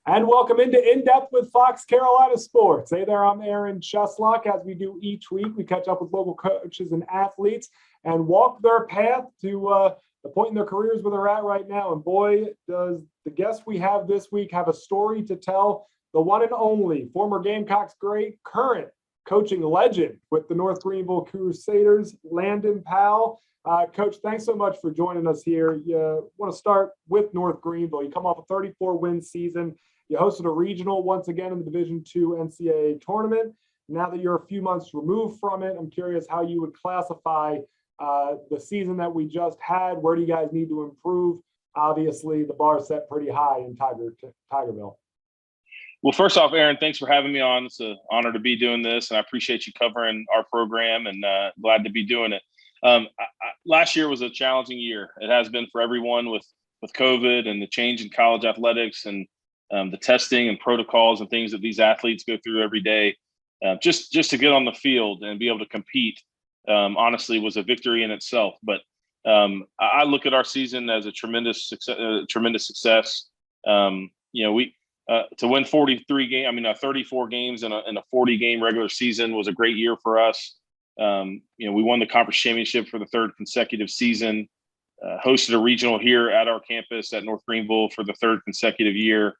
And welcome into In Depth with Fox Carolina Sports. Hey there, I'm Aaron Cheslock. As we do each week, we catch up with local coaches and athletes and walk their path to the point in their careers where they're at right now. And boy, does the guest we have this week have a story to tell. The one and only former Gamecocks great, current coaching legend with the North Greenville Crusaders, Landon Powell. Coach, thanks so much for joining us here. You want to start with North Greenville. You come off a 34-win season. You hosted a regional once again in the Division II NCAA tournament. Now that you're a few months removed from it, I'm curious how you would classify the season that we just had. Where do you guys need to improve? Obviously, the bar is set pretty high in Tigerville. Well, first off, Aaron, thanks for having me on. It's an honor to be doing this, and I appreciate you covering our program, and glad to be doing it. Last year was a challenging year. It has been for everyone with COVID and the change in college athletics and the testing and protocols and things that these athletes go through every day. Just to get on the field and be able to compete, honestly, was a victory in itself. But I look at our season as a tremendous success. We to win 34 games in a 40-game regular season was a great year for us. We won the conference championship for the third consecutive season. Hosted a regional here at our campus at North Greenville for the third consecutive year.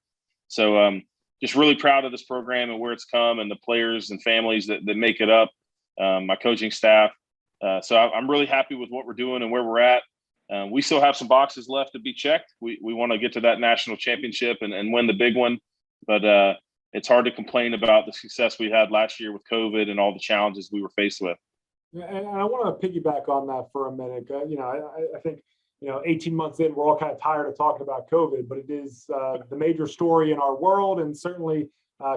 So just really proud of this program and where it's come and the players and families that make it up, my coaching staff. So I'm really happy with what we're doing and where we're at. We still have some boxes left to be checked. We want to get to that national championship and win the big one. But it's hard to complain about the success we had last year with COVID and all the challenges we were faced with. And I want to piggyback on that for a minute. I think 18 months in, we're all kind of tired of talking about COVID, but it is the major story in our world, and certainly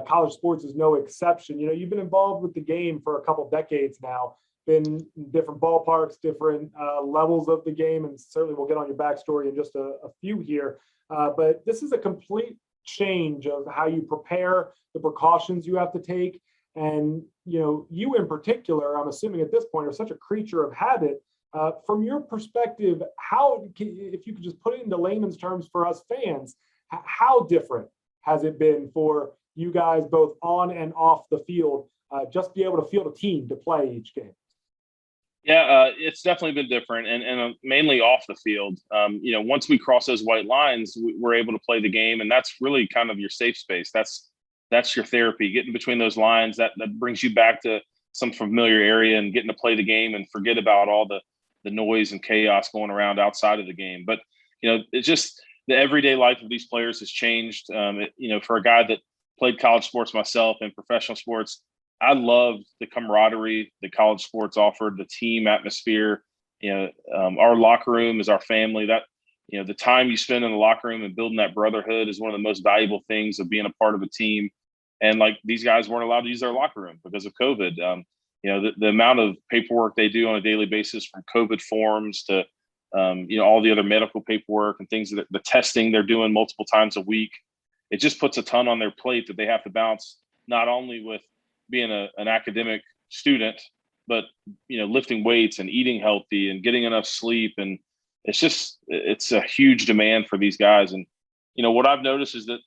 college sports is no exception. You've been involved with the game for a couple of decades now, been in different ballparks, different levels of the game, and certainly we'll get on your backstory in just a few here. But this is a complete change of how you prepare, the precautions you have to take. And, you in particular, I'm assuming at this point, are such a creature of habit. From your perspective, if you could just put it into layman's terms for us fans, how different has it been for you guys both on and off the field, just be able to field a team to play each game? Yeah, it's definitely been different, and mainly off the field. Once we cross those white lines, we're able to play the game, and that's really kind of your safe space. That's your therapy. Getting between those lines, that brings you back to some familiar area and getting to play the game and forget about all the noise and chaos going around outside of the game. But, it's just the everyday life of these players has changed. For a guy that played college sports myself and professional sports, I loved the camaraderie that college sports offered, the team atmosphere. Our locker room is our family. That, the time you spend in the locker room and building that brotherhood is one of the most valuable things of being a part of a team. And like, these guys weren't allowed to use their locker room because of COVID. The amount of paperwork they do on a daily basis, from COVID forms to, all the other medical paperwork and things, the testing they're doing multiple times a week, it just puts a ton on their plate that they have to balance, not only with being an academic student, but, lifting weights and eating healthy and getting enough sleep. And it's a huge demand for these guys. And, what I've noticed is that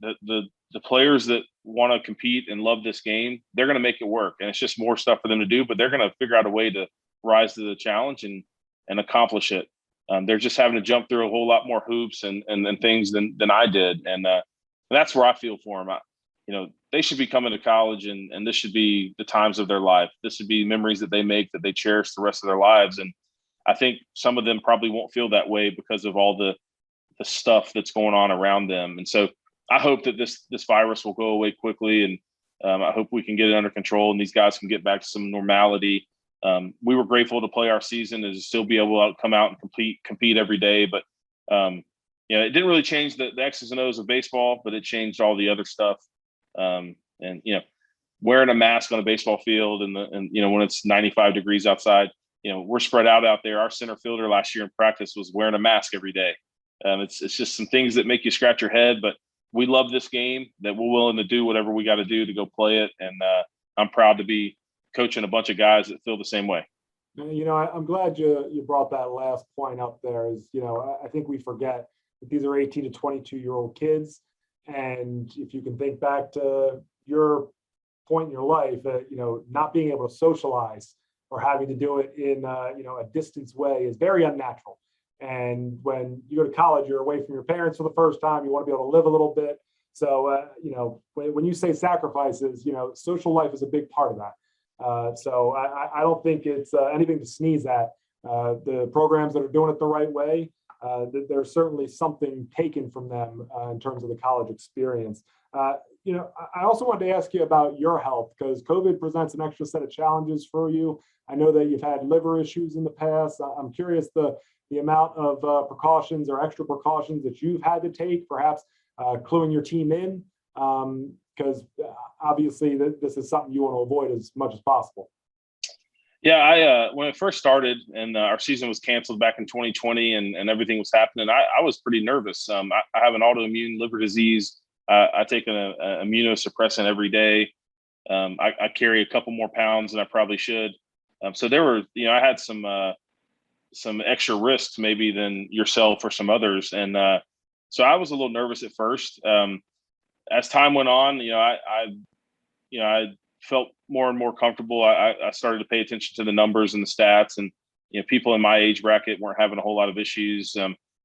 the players that want to compete and love this game, they're going to make it work. And it's just more stuff for them to do, but they're going to figure out a way to rise to the challenge and accomplish it. They're just having to jump through a whole lot more hoops and things than I did. And that's where I feel for them. They should be coming to college, and this should be the times of their life. This should be memories that they make, that they cherish the rest of their lives. And I think some of them probably won't feel that way because of all the stuff that's going on around them. And so I hope that this virus will go away quickly, and I hope we can get it under control and these guys can get back to some normality. We were grateful to play our season and to still be able to come out and compete every day. But it didn't really change the X's and O's of baseball, but it changed all the other stuff. Wearing a mask on a baseball field and when it's 95 degrees outside, we're spread out there. Our center fielder last year in practice was wearing a mask every day. It's just some things that make you scratch your head, but we love this game, that we're willing to do whatever we got to do to go play it. And I'm proud to be coaching a bunch of guys that feel the same way. I'm glad you brought that last point up there. I think we forget that these are 18 to 22-year-old kids And if you can think back to your point in your life, not being able to socialize or having to do it in a distance way is very unnatural. And when you go to college, you're away from your parents for the first time. You want to be able to live a little bit. So, when you say sacrifices, social life is a big part of that. So I don't think it's anything to sneeze at. The programs that are doing it the right way, there's certainly something taken from them in terms of the college experience. I also wanted to ask you about your health, because COVID presents an extra set of challenges for you. I know that you've had liver issues in the past. I'm curious the amount of precautions or extra precautions that you've had to take, perhaps cluing your team in, because obviously this is something you want to avoid as much as possible. Yeah, I when it first started and our season was canceled back in 2020 and everything was happening, I was pretty nervous. I have an autoimmune liver disease. I take an immunosuppressant every day. I carry a couple more pounds than I probably should. So there were, I had some extra risks maybe than yourself or some others. And so I was a little nervous at first. As time went on, I felt more and more comfortable. I started to pay attention to the numbers and the stats, and people in my age bracket weren't having a whole lot of issues.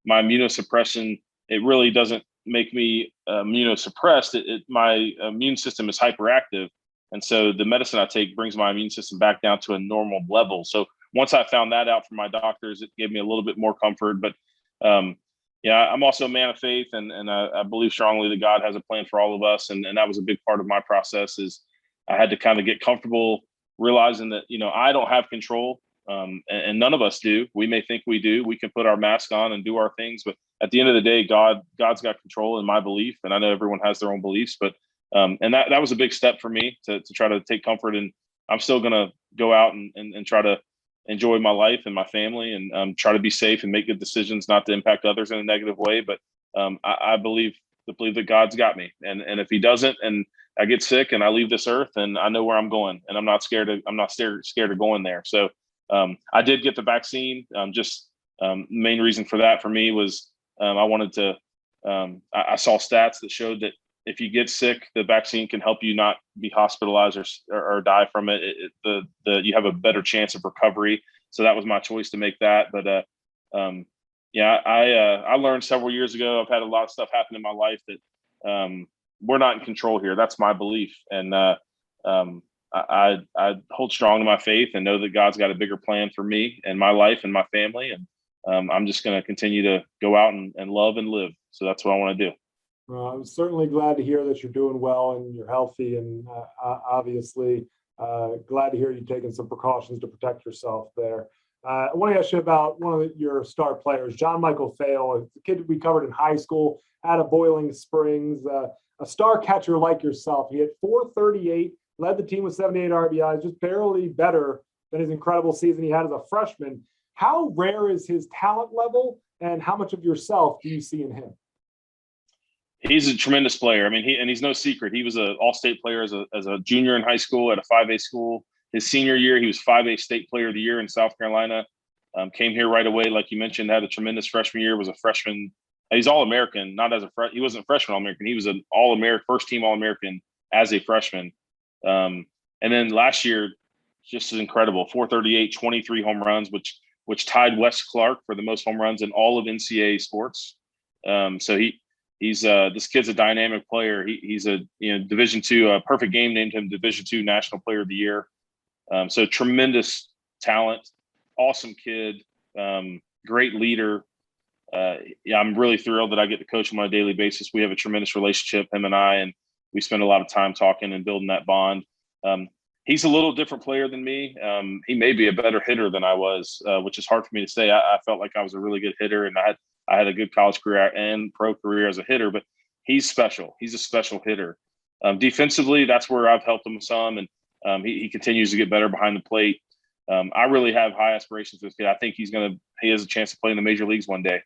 My immunosuppression, it really doesn't make me immunosuppressed. My immune system is hyperactive, and so the medicine I take brings my immune system back down to a normal level. So once I found that out from my doctors, it gave me a little bit more comfort. But I'm also a man of faith, and I believe strongly that God has a plan for all of us, and that was a big part of my process. Is I had to kind of get comfortable realizing that, I don't have control, and none of us do. We may think we do. We can put our mask on and do our things, but at the end of the day, God's got control in my belief. And I know everyone has their own beliefs, but and that was a big step for me to try to take comfort. And I'm still going to go out and try to enjoy my life and my family, and try to be safe and make good decisions, not to impact others in a negative way. But I believe that God's got me. And if he doesn't, and I get sick and I leave this earth, and I know where I'm going, and I'm not scared of going there. So I did get the vaccine. The main reason for that for me was I wanted to. I saw stats that showed that if you get sick, the vaccine can help you not be hospitalized or die from it. You have a better chance of recovery. So that was my choice to make that. But I learned several years ago. I've had a lot of stuff happen in my life that we're not in control here. That's my belief. And I hold strong to my faith and know that God's got a bigger plan for me and my life and my family. And I'm just going to continue to go out and love and live. So that's what I want to do. I'm certainly glad to hear that you're doing well and you're healthy, and obviously glad to hear you taking some precautions to protect yourself there. I want to ask you about one of your star players, John Michael Fail, a kid we covered in high school out of Boiling Springs, a star catcher like yourself. He hit .438, led the team with 78 RBIs, just barely better than his incredible season he had as a freshman. How rare is his talent level, and how much of yourself do you see in him? He's a tremendous player. I mean, he's no secret. He was an all-state player as a junior in high school at a 5A school. His senior year, he was 5A state player of the year in South Carolina. Came here right away, like you mentioned, had a tremendous freshman year, was a freshman. He's All-American, not as he wasn't a freshman All-American. He was an All-American, first-team All-American as a freshman. And then last year, just as incredible, .438, 23 home runs, which tied Wes Clark for the most home runs in all of NCAA sports. So He's this kid's a dynamic player. He's a Division II. Perfect Game named him Division II National Player of the Year. So tremendous talent, awesome kid, great leader. I'm really thrilled that I get to coach him on a daily basis. We have a tremendous relationship, him and I, and we spend a lot of time talking and building that bond. He's a little different player than me. He may be a better hitter than I was, which is hard for me to say. I felt like I was a really good hitter, and I had a good college career and pro career as a hitter, but he's special. He's a special hitter. Defensively, that's where I've helped him some, and he continues to get better behind the plate. I really have high aspirations for this kid. I think he has a chance to play in the major leagues one day.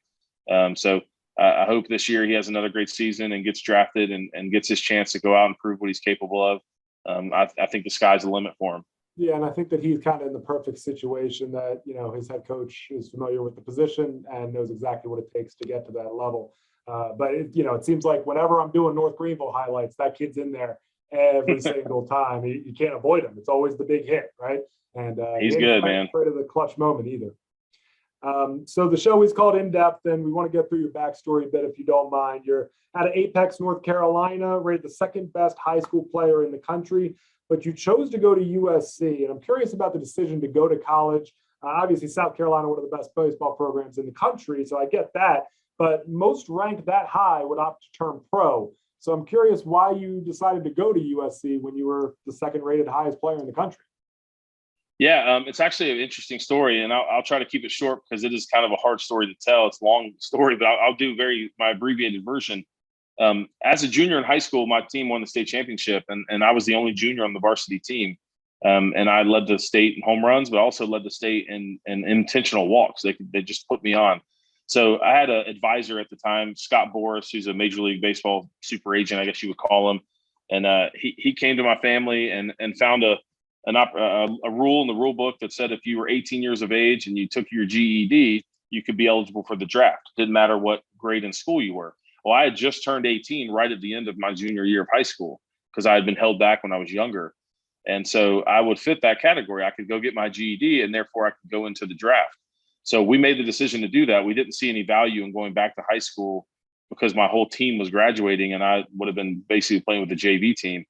So I hope this year he has another great season and gets drafted and gets his chance to go out and prove what he's capable of. I think the sky's the limit for him. Yeah, and I think that he's kind of in the perfect situation that, his head coach is familiar with the position and knows exactly what it takes to get to that level. But it seems like whenever I'm doing North Greenville highlights, that kid's in there every single time. You can't avoid him. It's always the big hit, right? And he He's ain't good, man. afraid of the clutch moment either. So the show is called In Depth, and we want to get through your backstory a bit, if you don't mind. You're out of Apex, North Carolina, rated the second best high school player in the country, but you chose to go to USC. And I'm curious about the decision to go to college. Obviously, South Carolina, one of the best baseball programs in the country, so I get that. But most ranked that high would opt to turn pro. So I'm curious why you decided to go to USC when you were the second rated highest player in the country. Yeah, it's actually an interesting story, and I'll try to keep it short because it is kind of a hard story to tell. It's a long story, but I'll do my abbreviated version. As a junior in high school, my team won the state championship, and I was the only junior on the varsity team. And I led the state in home runs, but also led the state in intentional walks. They just put me on. So I had an advisor at the time, Scott Boris, who's a Major League Baseball super agent, I guess you would call him. And he came to my family and found a rule in the rule book that said if you were 18 years of age and you took your GED, you could be eligible for the draft. Didn't matter what grade in school you were. Well, I had just turned 18 right at the end of my junior year of high school because I had been held back when I was younger. And so I would fit that category. I could go get my GED and therefore I could go into the draft. So we made the decision to do that. We didn't see any value in going back to high school because my whole team was graduating and I would have been basically playing with the JV team.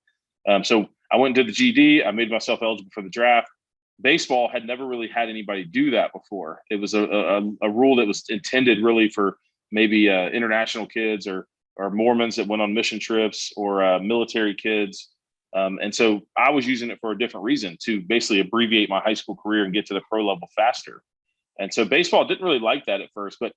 So I went and did the GED. I made myself eligible for the draft. Baseball had never really had anybody do that before. It was a rule that was intended really for maybe international kids or Mormons that went on mission trips or military kids. And so I was using it for a different reason, to basically abbreviate my high school career and get to the pro level faster. And so baseball didn't really like that at first, but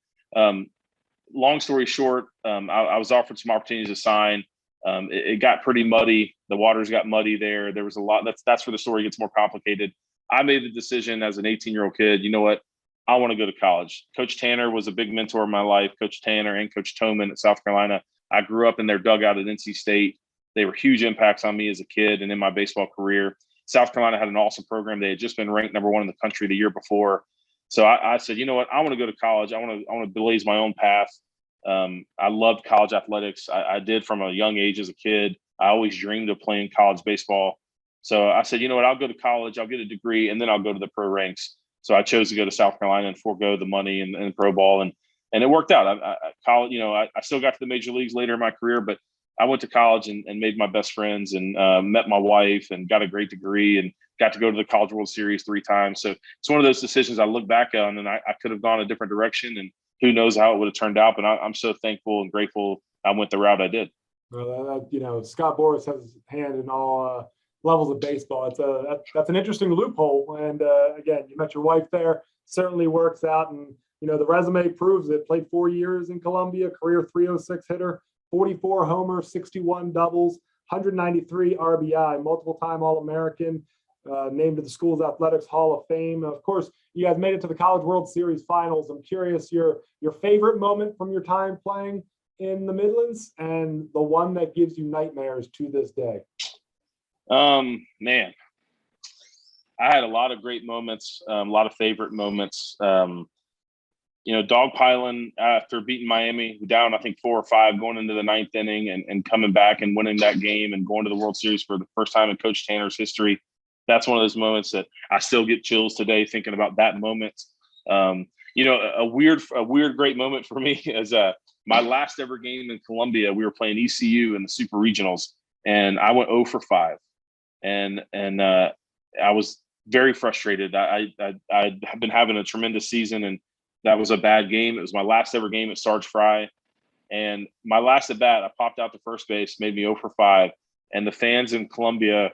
long story short, I was offered some opportunities to sign. It got pretty muddy. The waters got muddy there. There was a lot. That's where the story gets more complicated. I made the decision as an 18-year-old kid, you know what? I want to go to college. Coach Tanner was a big mentor in my life. Coach Tanner and Coach Toman at South Carolina. I grew up in their dugout at NC State. They were huge impacts on me as a kid and in my baseball career. South Carolina had an awesome program. They had just been ranked number one in the country the year before. So I said, you know what? I want to go to college. I want to blaze my own path. I loved college athletics. I did from a young age as a kid. I always dreamed of playing college baseball. So I said, you know what? I'll go to college. I'll get a degree, and then I'll go to the pro ranks. So I chose to go to South Carolina and forego the money and pro ball, and it worked out. College, I still got to the major leagues later in my career, but I went to college and made my best friends and met my wife and got a great degree and got to go to the College World Series 3 times. So it's one of those decisions I look back on, and I could have gone a different direction, and who knows how it would have turned out. But I'm so thankful and grateful I went the route I did. Well, Scott Boras has his hand in all levels of baseball. That's an interesting loophole. And again, you met your wife there. Certainly works out. And the resume proves it. Played 4 years in Columbia, career .306 hitter, 44 homers, 61 doubles, 193 RBI, multiple-time All-American, named to the school's Athletics Hall of Fame. Of course, you guys made it to the College World Series finals. I'm curious your favorite moment from your time playing in the Midlands and the one that gives you nightmares to this day. Man, I had a lot of great moments, a lot of favorite moments. Dogpiling after beating Miami down, I think 4 or 5, going into the 9th inning and coming back and winning that game and going to the World Series for the first time in Coach Tanner's history. That's one of those moments that I still get chills today thinking about that moment. A weird, great moment for me is my last ever game in Columbia. We were playing ECU in the Super Regionals, and I went 0 for 5, and I was very frustrated. I'd been having a tremendous season, and that was a bad game. It was my last ever game at Sarge Fry, and my last at bat, I popped out to first base, made me 0 for 5, and the fans in Columbia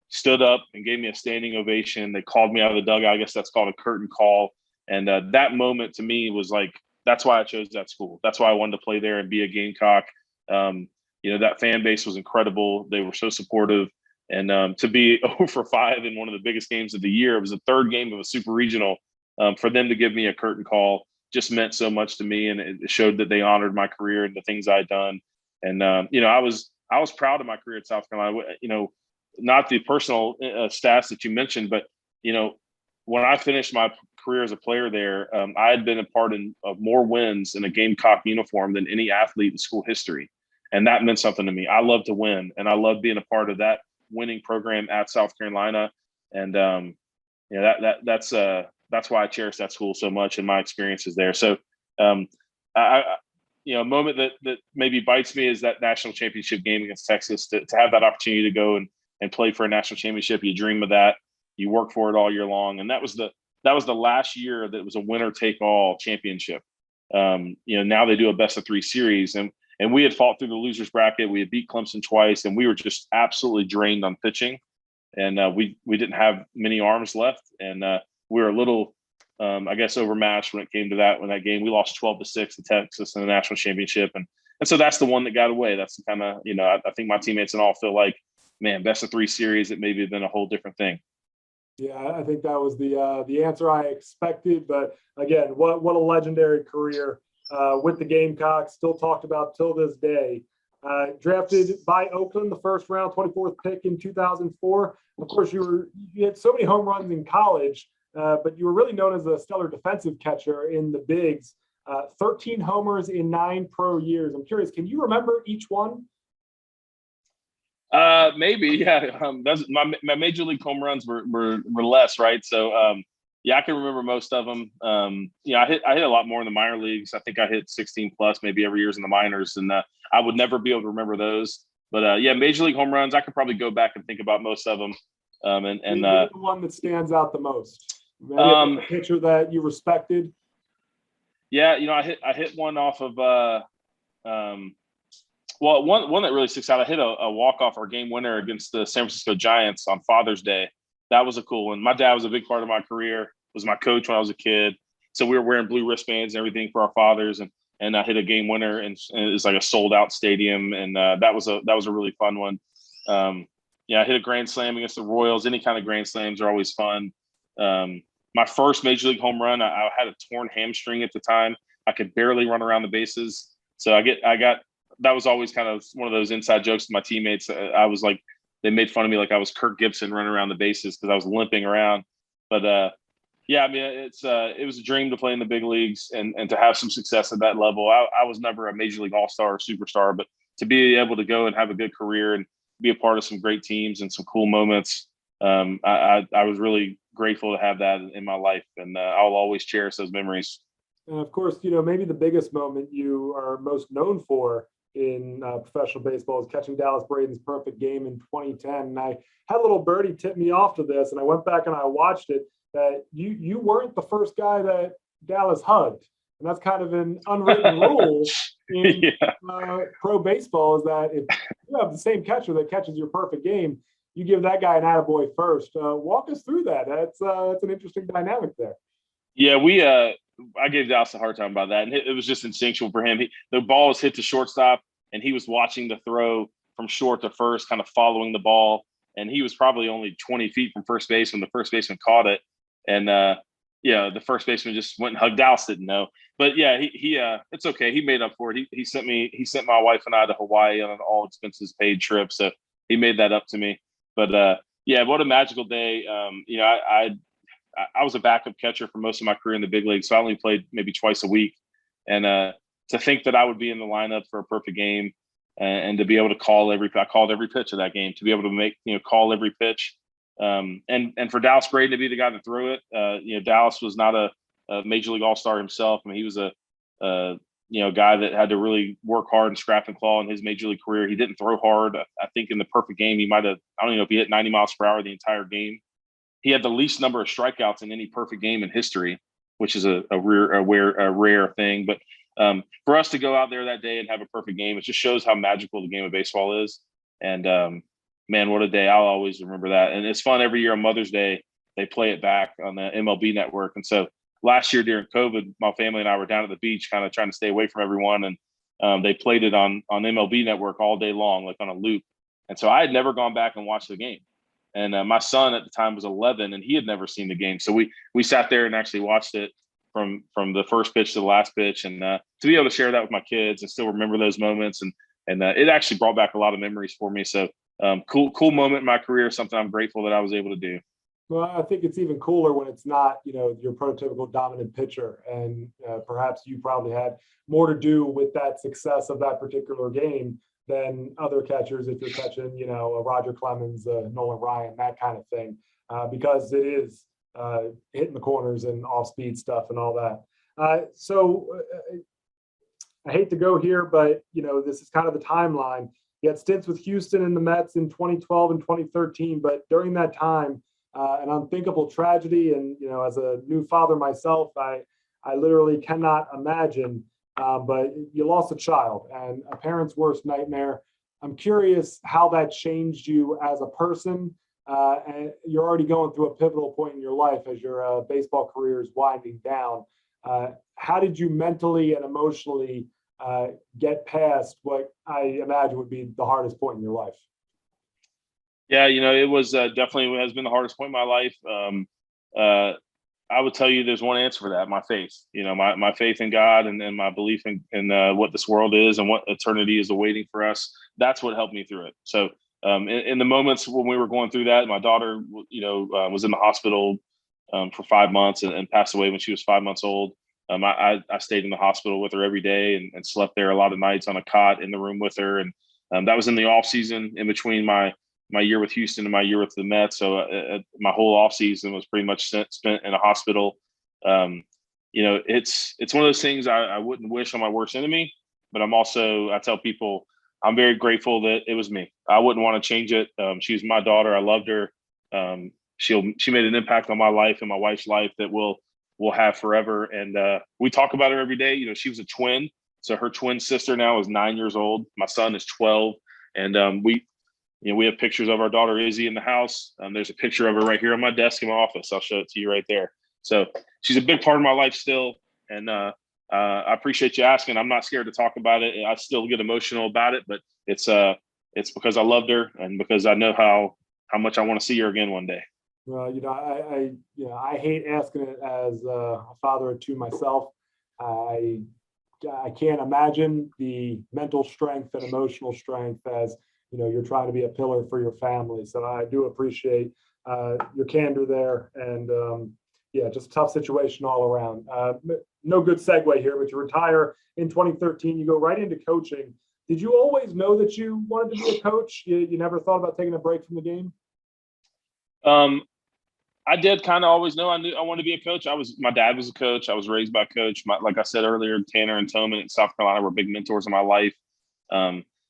stood up and gave me a standing ovation. They called me out of the dugout. I guess that's called a curtain call. And that moment to me was like, that's why I chose that school. That's why I wanted to play there and be a Gamecock. That fan base was incredible. They were so supportive. And to be 0 for 5 in one of the biggest games of the year, it was the 3rd game of a super regional. For them to give me a curtain call just meant so much to me. And it showed that they honored my career and the things I had done. And, I was proud of my career at South Carolina. Not the personal stats that you mentioned, but when I finished my career as a player there, I had been a part of more wins in a Gamecock uniform than any athlete in school history. And that meant something to me. I love to win, and I love being a part of that winning program at South Carolina. And that's why I cherish that school so much and my experiences there. So a moment that maybe bites me is that national championship game against Texas. To have that opportunity to go and play for a national championship, you dream of that. You work for it all year long, and that was the last year that it was a winner take all championship. Now they do a best of 3 series, and we had fought through the losers bracket. We had beat Clemson twice, and we were just absolutely drained on pitching, and we didn't have many arms left, and we were a little, I guess, overmatched when it came to that. When that game, we lost 12-6 to Texas in the national championship, and so that's the one that got away. That's the kind of I think my teammates and all feel like, man, best of 3 series, it maybe had been a whole different thing. Yeah, I think that was the answer I expected. But again, what a legendary career with the Gamecocks, still talked about till this day. Drafted by Oakland, the first round, 24th pick in 2004. Of course, you had so many home runs in college, but you were really known as a stellar defensive catcher in the bigs. 13 homers in 9 pro years. I'm curious, can you remember each one? Maybe, yeah. That's my major league home runs were less, right? So, I can remember most of them. I hit a lot more in the minor leagues. I think I hit 16 plus maybe every year in the minors, and I would never be able to remember those. But major league home runs, I could probably go back and think about most of them. The one that stands out the most, maybe a pitcher that you respected. Yeah, I hit one off of. Well, one that really sticks out, I hit a walk-off or game winner against the San Francisco Giants on Father's Day. That was a cool one. My dad was a big part of my career, was my coach when I was a kid. So we were wearing blue wristbands and everything for our fathers. And I hit a game winner, and it was like a sold-out stadium. And that was a really fun one. I hit a grand slam against the Royals. Any kind of grand slams are always fun. My first major league home run, I had a torn hamstring at the time. I could barely run around the bases. So that was always kind of one of those inside jokes to my teammates. I was like, they made fun of me like I was Kirk Gibson running around the bases because I was limping around. But it was a dream to play in the big leagues and to have some success at that level. I was never a major league all-star or superstar, but to be able to go and have a good career and be a part of some great teams and some cool moments, I was really grateful to have that in my life, and I'll always cherish those memories. And of course, maybe the biggest moment you are most known for in professional baseball is catching Dallas Braden's perfect game in 2010. And I had a little birdie tip me off to this, and I went back and I watched it, that you weren't the first guy that Dallas hugged. And that's kind of an unwritten rule in pro baseball, is that if you have the same catcher that catches your perfect game, you give that guy an attaboy first. Walk us through that. That's an interesting dynamic there. Yeah, I gave Dallas a hard time about that, and it was just instinctual for him. The ball was hit to shortstop, and he was watching the throw from short to first, kind of following the ball, and he was probably only 20 feet from first base when the first baseman caught it, and the first baseman just went and hugged Dallas. Didn't know, but he it's okay. He made up for it. He sent my wife and I to Hawaii on an all expenses paid trip, so he made that up to me. But what a magical day. I was a backup catcher for most of my career in the big league, so I only played maybe twice a week. And to think that I would be in the lineup for a perfect game and to be able to I called every pitch of that game, to be able to call every pitch. And for Dallas Braden to be the guy that threw it, Dallas was not a major league all-star himself. I mean, he was a guy that had to really work hard and scrap and claw in his major league career. He didn't throw hard. I think in the perfect game, I don't even know if he hit 90 miles per hour the entire game. He had the least number of strikeouts in any perfect game in history, which is a rare thing. But for us to go out there that day and have a perfect game, it just shows how magical the game of baseball is. And man, what a day. I'll always remember that. And it's fun every year on Mother's Day, they play it back on the MLB network. And so last year during COVID, my family and I were down at the beach kind of trying to stay away from everyone. And they played it on MLB network all day long, like on a loop. And so I had never gone back and watched the game. And my son at the time was 11, and he had never seen the game. So we sat there and actually watched it from the first pitch to the last pitch. And to be able to share that with my kids and still remember those moments, and it actually brought back a lot of memories for me. So cool moment in my career, something I'm grateful that I was able to do. Well, I think it's even cooler when it's not, your prototypical dominant pitcher. And perhaps you probably had more to do with that success of that particular game than other catchers if you're catching, a Roger Clemens, Nolan Ryan, that kind of thing, because it is hitting the corners and off speed stuff and all that. I hate to go here, but this is kind of the timeline. You had stints with Houston and the Mets in 2012 and 2013, but during that time, an unthinkable tragedy. And as a new father myself, I literally cannot imagine. But you lost a child, and a parent's worst nightmare. I'm curious how that changed you as a person. And you're already going through a pivotal point in your life as your baseball career is winding down. How did you mentally and emotionally get past what I imagine would be the hardest point in your life? Yeah, it was definitely has been the hardest point in my life. I would tell you there's one answer for that: my faith. My faith in God and my belief in what this world is and what eternity is awaiting for us. That's what helped me through it. So in the moments when we were going through that, my daughter, was in the hospital for 5 months and passed away when she was 5 months old. I stayed in the hospital with her every day and slept there a lot of nights on a cot in the room with her. And that was in the off season in between my year with Houston and my year with the Mets. So my whole off season was pretty much spent in a hospital. It's one of those things I wouldn't wish on my worst enemy, but I tell people I'm very grateful that it was me. I wouldn't want to change it. She was my daughter. I loved her. She made an impact on my life and my wife's life that we'll have forever. And we talk about her every day. She was a twin. So her twin sister now is 9 years old. My son is 12. And we have pictures of our daughter Izzy in the house. There's a picture of her right here on my desk in my office. I'll show it to you right there. So she's a big part of my life still. And I appreciate you asking. I'm not scared to talk about it. I still get emotional about it, but it's because I loved her and because I know how much I want to see her again one day. Well, I hate asking it as a father of two myself. I can't imagine the mental strength and emotional strength as you're trying to be a pillar for your family. So I do appreciate your candor there, and just a tough situation all around. No good segue here, but you retire in 2013. You go right into coaching. Did you always know that you wanted to be a coach? You never thought about taking a break from the game? I did kind of always know I knew I wanted to be a coach. My dad was a coach. I was raised by a coach. Like I said earlier, Tanner and Toman in South Carolina were big mentors in my life.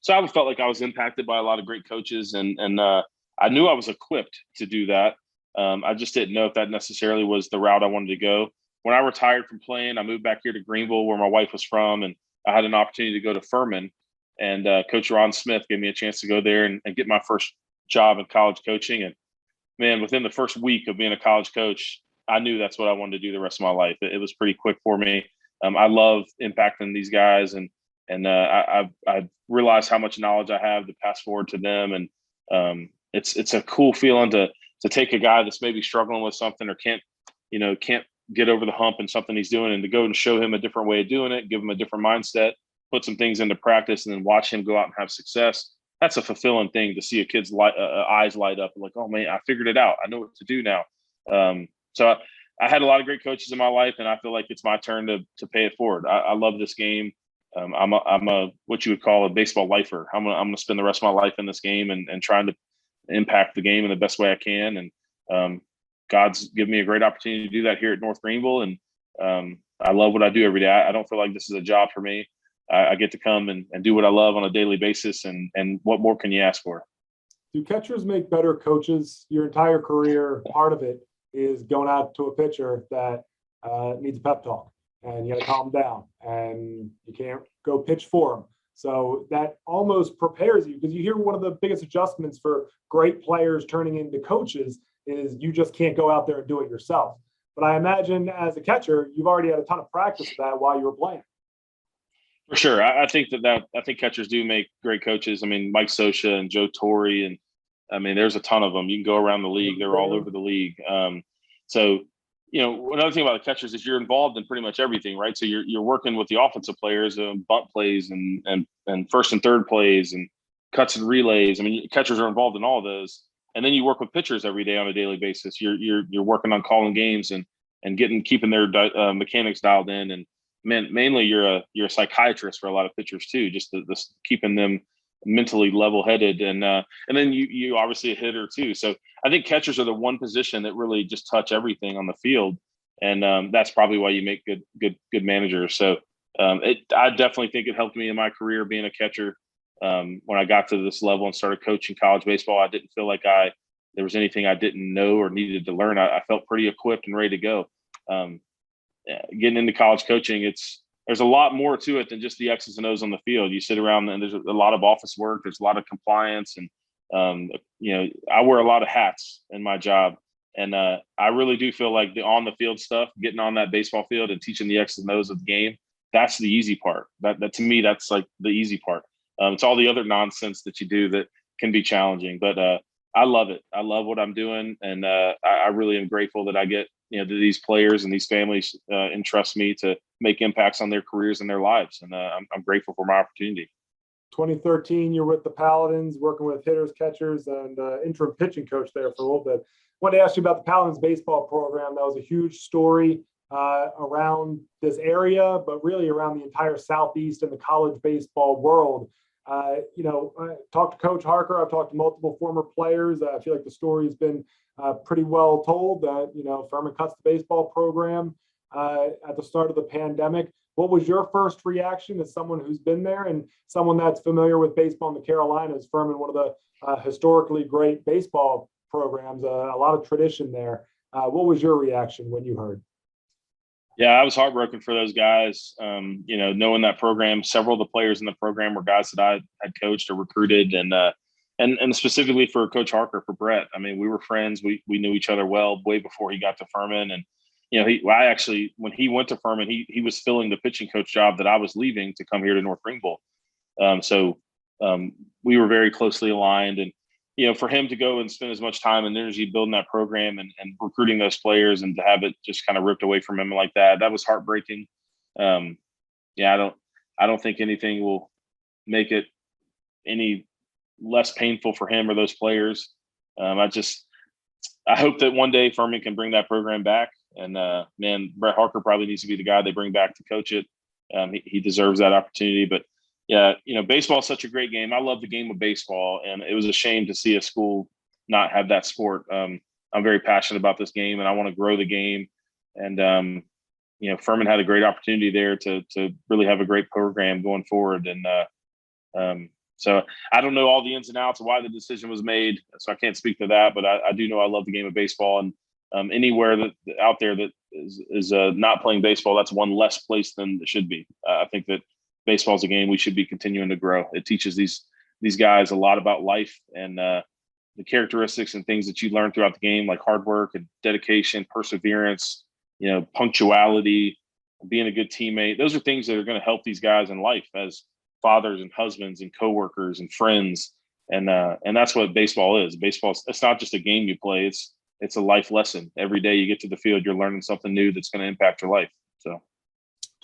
So I felt like I was impacted by a lot of great coaches, and I knew I was equipped to do that. I just didn't know if that necessarily was the route I wanted to go. When I retired from playing, I moved back here to Greenville, where my wife was from, and I had an opportunity to go to Furman. And Coach Ron Smith gave me a chance to go there and get my first job in college coaching. And man, within the first week of being a college coach, I knew that's what I wanted to do the rest of my life. It was pretty quick for me. I love impacting these guys, and I realized how much knowledge I have to pass forward to them. And it's a cool feeling to take a guy that's maybe struggling with something or can't get over the hump in something he's doing, and to go and show him a different way of doing it, give him a different mindset, put some things into practice, and then watch him go out and have success. That's a fulfilling thing to see a kid's eyes light up, like, oh man, I figured it out. I know what to do now. So I had a lot of great coaches in my life, and I feel like it's my turn to pay it forward. I love this game. I'm a what you would call a baseball lifer. I'm gonna spend the rest of my life in this game and trying to impact the game in the best way I can. And God's given me a great opportunity to do that here at North Greenville, and I love what I do every day. I don't feel like this is a job for me. I get to come and do what I love on a daily basis, and what more can you ask for? Do catchers make better coaches? Your entire career, part of it is going out to a pitcher that needs a pep talk, and you got to calm down, and you can't go pitch for him. So that almost prepares you, because you hear one of the biggest adjustments for great players turning into coaches is you just can't go out there and do it yourself. But I imagine as a catcher, you've already had a ton of practice with that while you were playing. For sure. I think I think catchers do make great coaches. I mean, Mike Scioscia and Joe Torre, and I mean, there's a ton of them. You can go around the league. They're all over the league. So, another thing about the catchers is you're involved in pretty much everything, right? So you're working with the offensive players, bunt plays and first and third plays and cuts and relays. I mean, catchers are involved in all of those. and then you work with pitchers every day on a daily basis. You're working on calling games and keeping their mechanics dialed in, and mainly you're a psychiatrist for a lot of pitchers too, just keeping them mentally level-headed, and then you obviously a hitter too. So I think catchers are the one position that really just touch everything on the field, and that's probably why you make good managers. So I definitely think it helped me in my career being a catcher. When I got to this level and started coaching college baseball, I didn't feel like there was anything I didn't know or needed to learn. I felt pretty equipped and ready to go. Getting into college coaching, there's a lot more to it than just the X's and O's on the field. You sit around and there's a lot of office work. There's a lot of compliance, and I wear a lot of hats in my job. And I really do feel like the on the field stuff, getting on that baseball field and teaching the X's and O's of the game, that's the easy part. That to me, that's like the easy part. It's all the other nonsense that you do that can be challenging. But I love it. I love what I'm doing, and I really am grateful that I get these players and these families entrust me to make impacts on their careers and their lives, and I'm grateful for my opportunity. 2013, you're with the Paladins, working with hitters, catchers, and interim pitching coach there for a little bit. I wanted to ask you about the Paladins baseball program. That was a huge story around this area, but really around the entire Southeast and the college baseball world. I talked to Coach Harker. I've talked to multiple former players. I feel like the story has been pretty well told that, Furman cuts the baseball program at the start of the pandemic. What was your first reaction as someone who's been there and someone that's familiar with baseball in the Carolinas? Furman, one of the historically great baseball programs, a lot of tradition there. What was your reaction when you heard? Yeah, I was heartbroken for those guys. Knowing that program, several of the players in the program were guys that I had coached or recruited, and specifically for Coach Harker, for Brett. I mean, we were friends. We knew each other well way before he got to Furman, and when he went to Furman, he was filling the pitching coach job that I was leaving to come here to North Greenville. So we were very closely aligned, and for him to go and spend as much time and energy building that program and recruiting those players, and to have it just kind of ripped away from him like that was heartbreaking. I don't think anything will make it any less painful for him or those players. I hope that one day Furman can bring that program back. And Brett Harker probably needs to be the guy they bring back to coach it. He deserves that opportunity. But yeah, baseball is such a great game. I love the game of baseball, and it was a shame to see a school not have that sport. I'm very passionate about this game, and I want to grow the game. And Furman had a great opportunity there to really have a great program going forward. And so I don't know all the ins and outs of why the decision was made, so I can't speak to that. But I do know I love the game of baseball, and anywhere that out there that is not playing baseball, that's one less place than it should be. I think that baseball is a game we should be continuing to grow. It teaches these guys a lot about life and the characteristics and things that you learn throughout the game, like hard work and dedication, perseverance, punctuality, being a good teammate. Those are things that are going to help these guys in life as fathers and husbands and coworkers and friends. And that's what baseball is. It's not just a game you play. It's a life lesson. Every day you get to the field, you're learning something new that's going to impact your life. So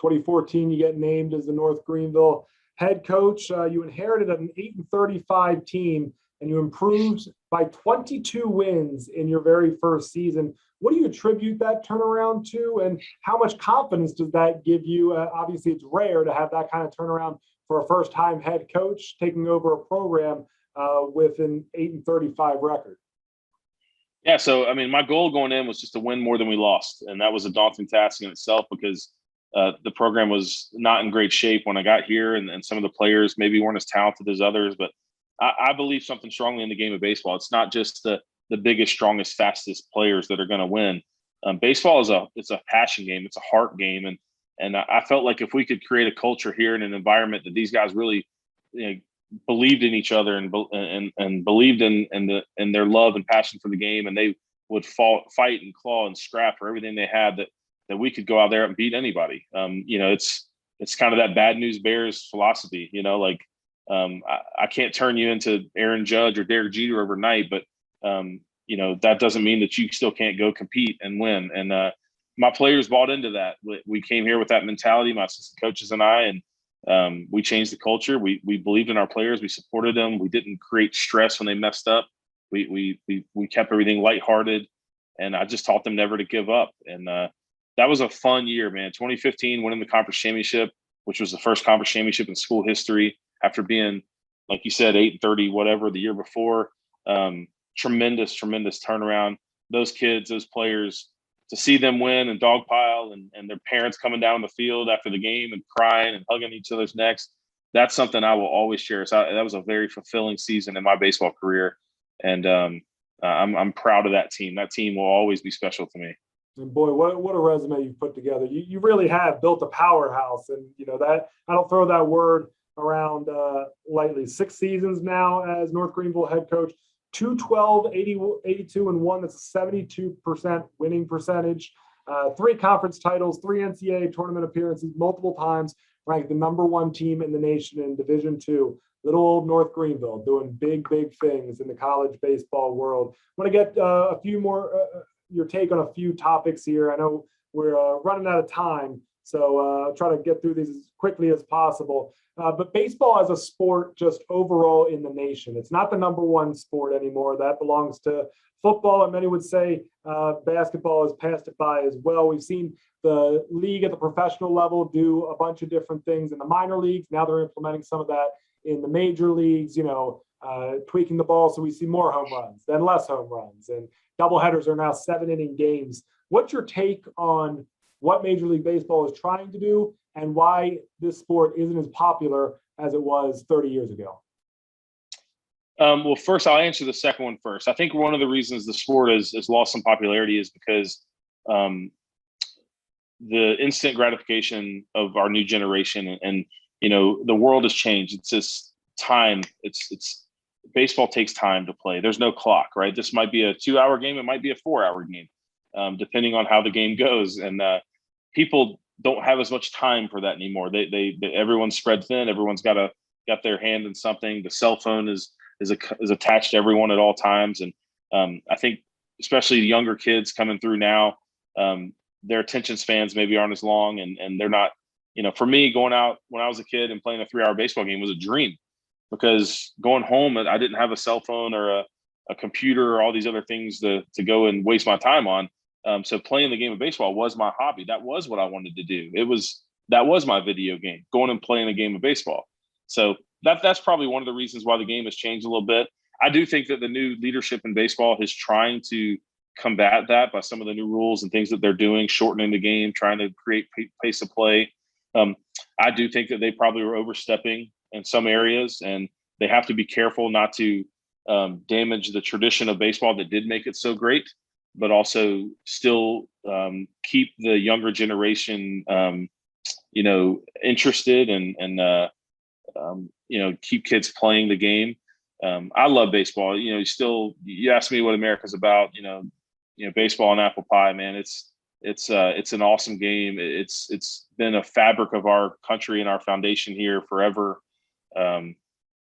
2014, you get named as the North Greenville head coach. You inherited an 8-35 team, and you improved by 22 wins in your very first season. What do you attribute that turnaround to, and how much confidence does that give you? Obviously, it's rare to have that kind of turnaround for a first-time head coach taking over a program with an 8-35 record. Yeah, so I mean, my goal going in was just to win more than we lost, and that was a daunting task in itself because the program was not in great shape when I got here, and some of the players maybe weren't as talented as others. But I believe something strongly in the game of baseball. It's not just the biggest, strongest, fastest players that are going to win. Baseball is a passion game. It's a heart game, and I felt like if we could create a culture here in an environment that these guys really believed in each other and believed in their love and passion for the game, and they would fight and claw and scrap for everything they had, that we could go out there and beat anybody. It's kind of that bad news bears philosophy, I can't turn you into Aaron Judge or Derek Jeter overnight, but that doesn't mean that you still can't go compete and win. And my players bought into that. We came here with that mentality, my assistant coaches and I, and we changed the culture. We believed in our players. We supported them. We didn't create stress when they messed up. We kept everything lighthearted, and I just taught them never to give up. And that was a fun year, man. 2015, winning the conference championship, which was the first conference championship in school history after being, like you said, 8-30, whatever the year before. Tremendous turnaround. Those kids, those players, to see them win and dogpile and their parents coming down the field after the game and crying and hugging each other's necks. That's something I will always cherish. That was a very fulfilling season in my baseball career. And I'm proud of that team. That team will always be special to me. And boy, what a resume you've put together. You really have built a powerhouse. And, that I don't throw that word around lightly. 6 seasons now as North Greenville head coach, 212, 82-1. That's a 72% winning percentage. 3 conference titles, 3 NCAA tournament appearances, multiple times ranked the #1 team in the nation in Division II. Little old North Greenville doing big things in the college baseball world. I want to get a few more, your take on a few topics here. I know we're running out of time, so I'll try to get through these as quickly as possible. But baseball as a sport, just overall in the nation, it's not the #1 sport anymore. That belongs to football, and many would say basketball has passed it by as well. We've seen the league at the professional level do a bunch of different things in the minor leagues. Now they're implementing some of that in the major leagues, tweaking the ball so we see more home runs, then less home runs, and doubleheaders are now 7-inning games. What's your take on what Major League Baseball is trying to do and why this sport isn't as popular as it was 30 years ago? Well, first, I'll answer the second one first. I think one of the reasons the sport has lost some popularity is because the instant gratification of our new generation and the world has changed. It's just time. It's baseball takes time to play. There's no clock, right? This might be a 2-hour game. It might be a 4-hour game, depending on how the game goes. And people don't have as much time for that anymore. They everyone's spread thin. Everyone's got their hand in something. The cell phone is attached to everyone at all times. And I think especially younger kids coming through now, their attention spans maybe aren't as long, and they're not, for me, going out when I was a kid and playing a 3-hour baseball game was a dream, because going home, I didn't have a cell phone or a computer or all these other things to go and waste my time on. So playing the game of baseball was my hobby. That was what I wanted to do. That was my video game, going and playing a game of baseball. So that's probably one of the reasons why the game has changed a little bit. I do think that the new leadership in baseball is trying to combat that by some of the new rules and things that they're doing, shortening the game, trying to create pace of play. I do think that they probably were overstepping in some areas, and they have to be careful not to damage the tradition of baseball that did make it so great, but also still keep the younger generation, interested and keep kids playing the game. I love baseball. You ask me what America's about. Baseball and apple pie, man. It's an awesome game. It's been a fabric of our country and our foundation here forever. And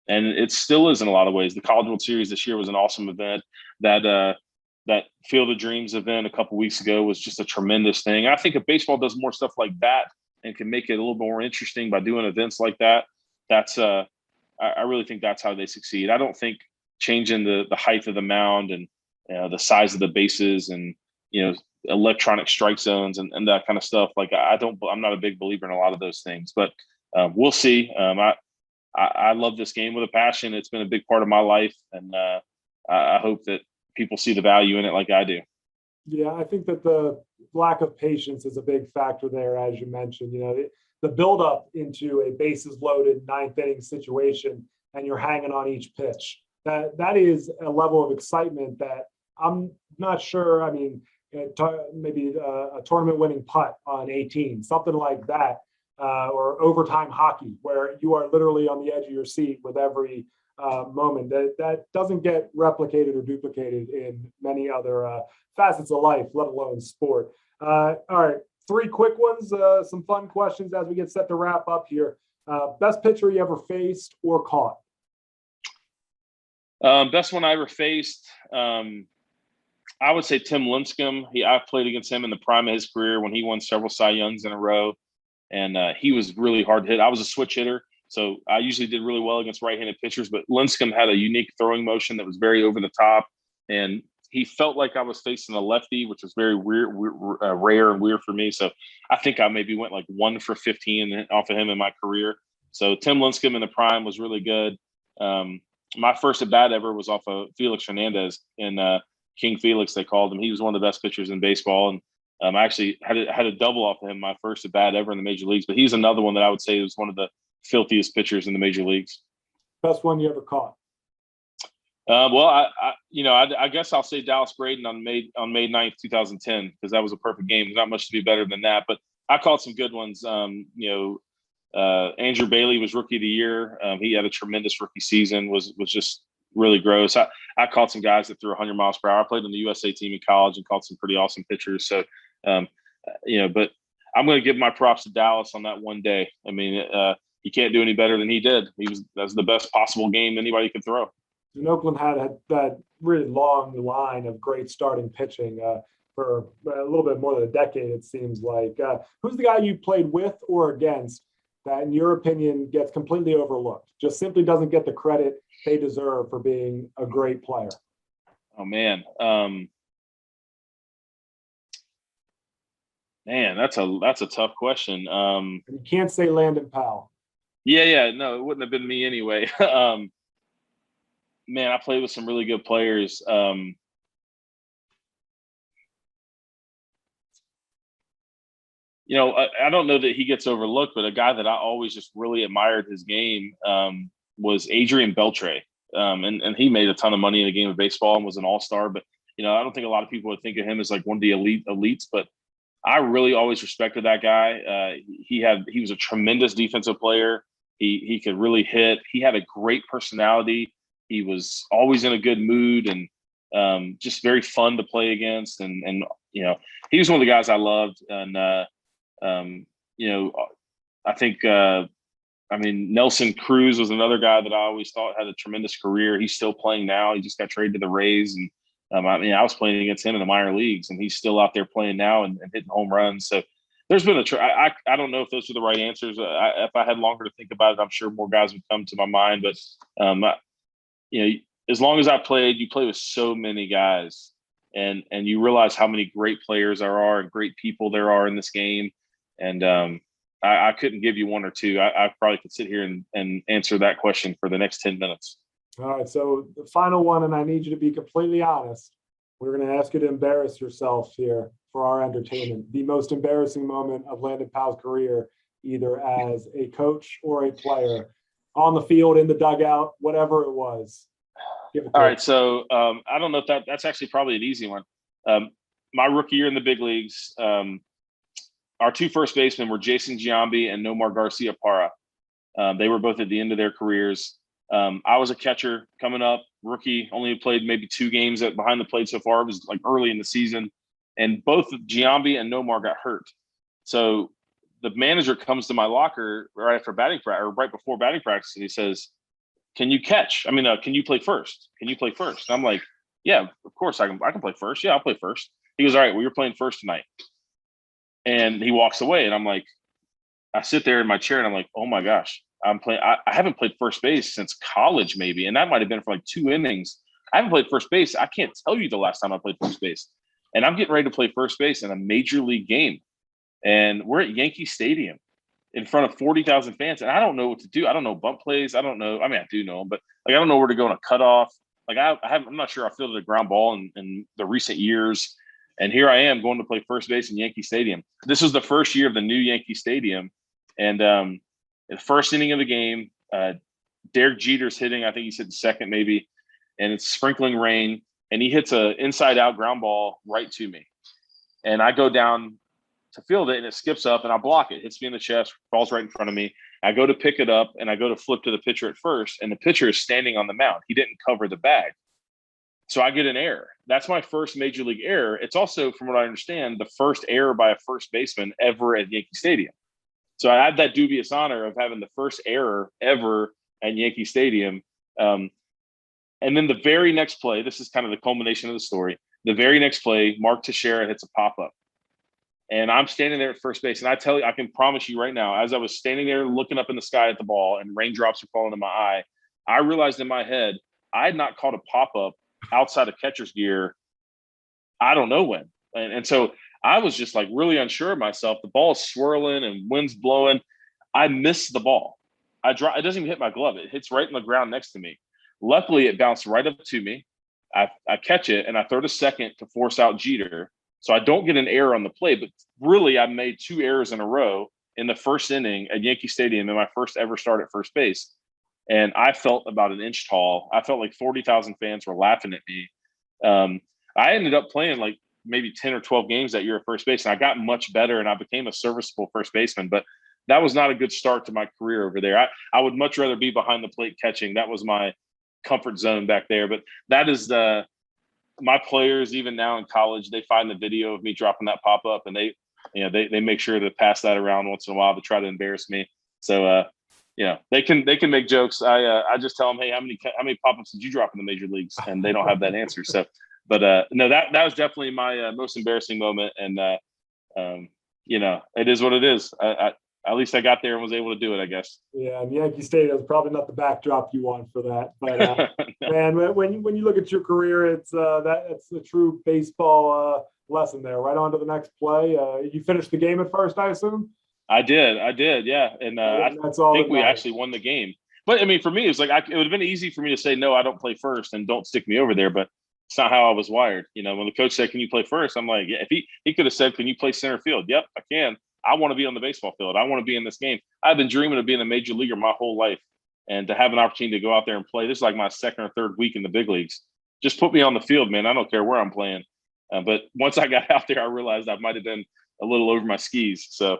it still is in a lot of ways. The College World Series this year was an awesome event. That Field of Dreams event a couple weeks ago was just a tremendous thing. I think if baseball does more stuff like that and can make it a little more interesting by doing events like that, I really think that's how they succeed. I don't think changing the height of the mound and the size of the bases and electronic strike zones and that kind of stuff. Like I'm not a big believer in a lot of those things, but we'll see. I love this game with a passion. It's been a big part of my life, and I hope that people see the value in it like I do. Yeah, I think that the lack of patience is a big factor there, as you mentioned. The buildup into a bases loaded 9th inning situation, and you're hanging on each pitch. That is a level of excitement that I'm not sure. I mean, maybe a tournament winning putt on 18, something like that, or overtime hockey, where you are literally on the edge of your seat with every moment. That doesn't get replicated or duplicated in many other facets of life, let alone sport. All right, 3 quick ones, some fun questions as we get set to wrap up here. Best pitcher you ever faced or caught? Best one I ever faced, I would say Tim Lincecum. I played against him in the prime of his career when he won several Cy Youngs in a row, and he was really hard to hit. I was a switch hitter, so I usually did really well against right-handed pitchers, but Lincecum had a unique throwing motion that was very over the top. and he felt like I was facing a lefty, which was very weird, rare and weird for me. So I think I maybe went like 1 for 15 off of him in my career. So Tim Lincecum in the prime was really good. My first at bat ever was off of Felix Hernandez in King Felix, they called him. He was one of the best pitchers in baseball, and I actually had a double off of him my first at bat ever in the major leagues. But he's another one that I would say was one of the filthiest pitchers in the major leagues. Best one you ever caught? Well, I guess I'll say Dallas Braden on May 9th, 2010, because that was a perfect game. There's not much to be better than that, but I caught some good ones. Andrew Bailey was rookie of the year. He had a tremendous rookie season, was just really gross. I caught some guys that threw 100 miles per hour. I played on the USA team in college and caught some pretty awesome pitchers. So, but I'm going to give my props to Dallas on that one day. I mean, he can't do any better than he did. That was the best possible game anybody could throw. And Oakland had that really long line of great starting pitching for a little bit more than a decade, it seems like. Who's the guy you played with or against that, in your opinion, gets completely overlooked, just simply doesn't get the credit they deserve for being a great player? Oh, man. That's a tough question. You can't say Landon Powell. Yeah. No, it wouldn't have been me anyway. Man, I played with some really good players. I don't know that he gets overlooked, but a guy that I always just really admired his game was Adrian Beltre. And he made a ton of money in the game of baseball and was an all-star. But, I don't think a lot of people would think of him as like one of the elites, but I really always respected that guy. He was a tremendous defensive player. He could really hit. He had a great personality. He was always in a good mood and just very fun to play against. And he was one of the guys I loved. And, I think, Nelson Cruz was another guy that I always thought had a tremendous career. He's still playing now. He just got traded to the Rays. And, I was playing against him in the minor leagues, and he's still out there playing now and hitting home runs. So there's been I don't know if those are the right answers. If I had longer to think about it, I'm sure more guys would come to my mind. But, as long as I played, you play with so many guys, and you realize how many great players there are and great people there are in this game. And I couldn't give you one or two. I probably could sit here and answer that question for the next 10 minutes. All right. So the final one, and I need you to be completely honest. We're going to ask you to embarrass yourself here for our entertainment. The most embarrassing moment of Landon Powell's career, either as a coach or a player, on the field, in the dugout, whatever it was. All right. So I don't know if that's actually probably an easy one. My rookie year in the big leagues, our two first basemen were Jason Giambi and Nomar Garcia Parra. They were both at the end of their careers. I was a catcher coming up, rookie, only played maybe 2 games behind the plate so far. It was like early in the season. And both Giambi and Nomar got hurt. So the manager comes to my locker right after batting practice, or right before batting practice, and he says, "Can you catch? Can you play first? Can you play first?" And I'm like, "Yeah, of course I can play first. Yeah, I'll play first." He goes, "All right, well, you're playing first tonight." And he walks away, and I'm like, I sit there in my chair, and I'm like, "Oh my gosh, I'm playing. I haven't played first base since college, maybe, and that might have been for like 2 innings. I haven't played first base. I can't tell you the last time I played first base." And I'm getting ready to play first base in a major league game, and we're at Yankee Stadium in front of 40,000 fans, and I don't know what to do. I don't know bump plays. I don't know. I mean, I do know them, but like I don't know where to go on a cutoff. Like I'm not sure I fielded a ground ball in the recent years, and here I am going to play first base in Yankee Stadium. This was the first year of the new Yankee Stadium, and the first inning of the game, Derek Jeter's hitting. I think he's hitting second maybe, and it's sprinkling rain, and he hits a inside-out ground ball right to me, and I go down to field it, and it skips up, and I block it. Hits me in the chest, falls right in front of me. I go to pick it up, and I go to flip to the pitcher at first, and the pitcher is standing on the mound. He didn't cover the bag. So I get an error. That's my first major league error. It's also, from what I understand, the first error by a first baseman ever at Yankee Stadium. So I had that dubious honor of having the first error ever at Yankee Stadium. And then the very next play, this is kind of the culmination of the story. The very next play, Mark Teixeira hits a pop-up. And I'm standing there at first base. And I tell you, I can promise you right now, as I was standing there looking up in the sky at the ball and raindrops were falling in my eye, I realized in my head, I had not caught a pop-up outside of catcher's gear, I don't know when. And so I was just like really unsure of myself. The ball's swirling and wind's blowing. I missed the ball. It doesn't even hit my glove. It hits right in the ground next to me. Luckily, it bounced right up to me. I catch it and I throw to second to force out Jeter. So I don't get an error on the play, but really I made 2 errors in a row in the first inning at Yankee Stadium in my first ever start at first base. And I felt about an inch tall. I felt like 40,000 fans were laughing at me. I ended up playing like maybe 10 or 12 games that year at first base, and I got much better and I became a serviceable first baseman. But that was not a good start to my career over there. I would much rather be behind the plate catching. That was my comfort zone back there. But that is my players, even now in college, they find the video of me dropping that pop up, and they make sure to pass that around once in a while to try to embarrass me. So they can make jokes. I just tell them, hey, how many pop ups did you drop in the major leagues? And they don't have that answer. So, but no, that was definitely my most embarrassing moment. And it is what it is. At least I got there and was able to do it, I guess. Yeah, and Yankee Stadium is probably not the backdrop you want for that. But no. Man, when you look at your career, it's a true baseball lesson there. Right on to the next play. You finished the game at first, I assume. I did, yeah, and I think we actually won the game. But I mean, for me, it was like it would have been easy for me to say no, I don't play first, and don't stick me over there. But it's not how I was wired. When the coach said, "Can you play first?" I'm like, yeah. If he could have said, "Can you play center field?" Yep, I can. I want to be on the baseball field. I want to be in this game. I've been dreaming of being a major leaguer my whole life, and to have an opportunity to go out there and play. This is like my second or third week in the big leagues. Just put me on the field, man. I don't care where I'm playing. But once I got out there, I realized I might have been a little over my skis. So.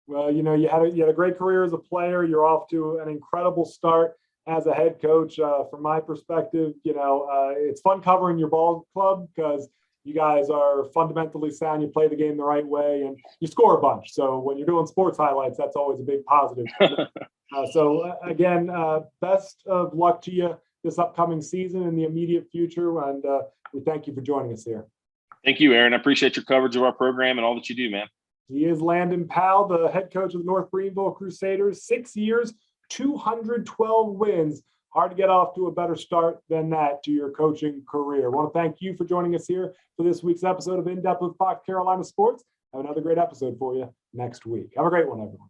Well, you had a great career as a player. You're off to an incredible start as a head coach. From my perspective, it's fun covering your ball club because you guys are fundamentally sound. You play the game the right way, and you score a bunch. So when you're doing sports highlights, that's always a big positive. Again, best of luck to you this upcoming season and the immediate future. And we thank you for joining us here. Thank you, Aaron. I appreciate your coverage of our program and all that you do, man. He is Landon Powell, the head coach of the North Greenville Crusaders. 6 years, 212 wins. Hard to get off to a better start than that to your coaching career. I want to thank you for joining us here for this week's episode of In Depth with Fox Carolina Sports. I have another great episode for you next week. Have a great one, everyone.